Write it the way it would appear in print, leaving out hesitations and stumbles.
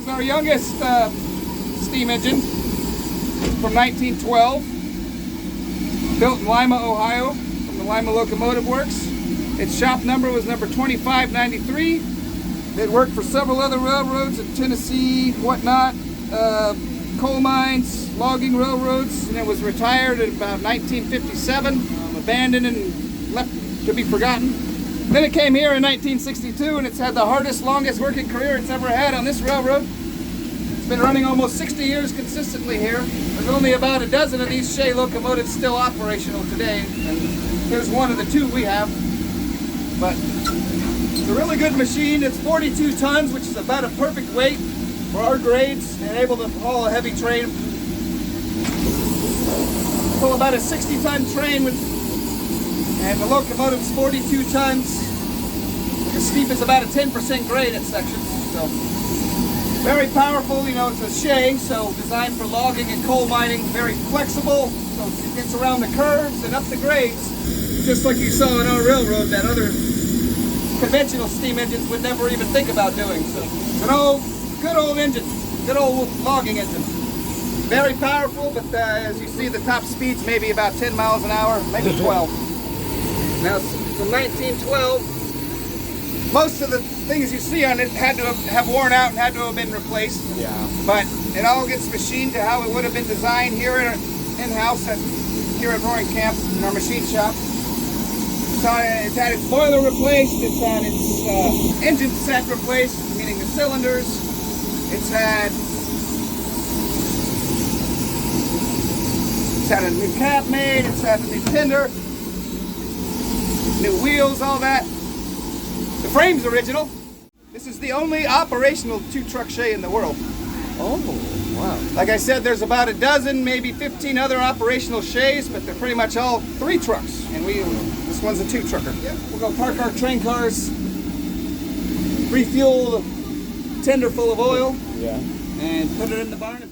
Our youngest steam engine from 1912, built in Lima, Ohio, from the Lima Locomotive Works. Its shop number was number 2593. It worked for several other railroads in Tennessee, whatnot, coal mines, logging railroads, and it was retired in about 1957, abandoned and left to be forgotten. Then it came here in 1962, and it's had the hardest, longest working career it's ever had on this railroad. It's been running almost 60 years consistently here. There's only about a dozen of these Shay locomotives still operational today, and here's one of the two we have. But it's a really good machine. It's 42 tons, which is about a perfect weight for our grades, and able to haul a heavy train. Pull about a 60-ton train with, and the locomotive's 42 tons. The steep is about a 10% grade at sections. So very powerful, you know, it's a Shay, so designed for logging and coal mining, very flexible, so it gets around the curves and up the grades, just like you saw on our railroad that other conventional steam engines would never even think about doing. So it's an old, good old engine, good old logging engine. Very powerful, but as you see, the top speed's maybe about 10 miles an hour, maybe 12. Now, from 1912, most of the things you see on it had to have worn out and had to have been replaced. Yeah. But it all gets machined to how it would have been designed here in-house here at Roaring Camp in our machine shop. So it's had its boiler replaced, it's had its engine set replaced, meaning the cylinders. It's had a new cap made, it's had a new tender, new wheels, all that. The frame's original. This is the only operational two-truck Shay in the world. oh, wow. Like I said, there's about a dozen, maybe 15 other operational Shays, but they're pretty much all 3 trucks. And this one's a 2-trucker. Yep. We'll go park our train cars, refuel the tender full of oil, Yeah. and put it in the barn.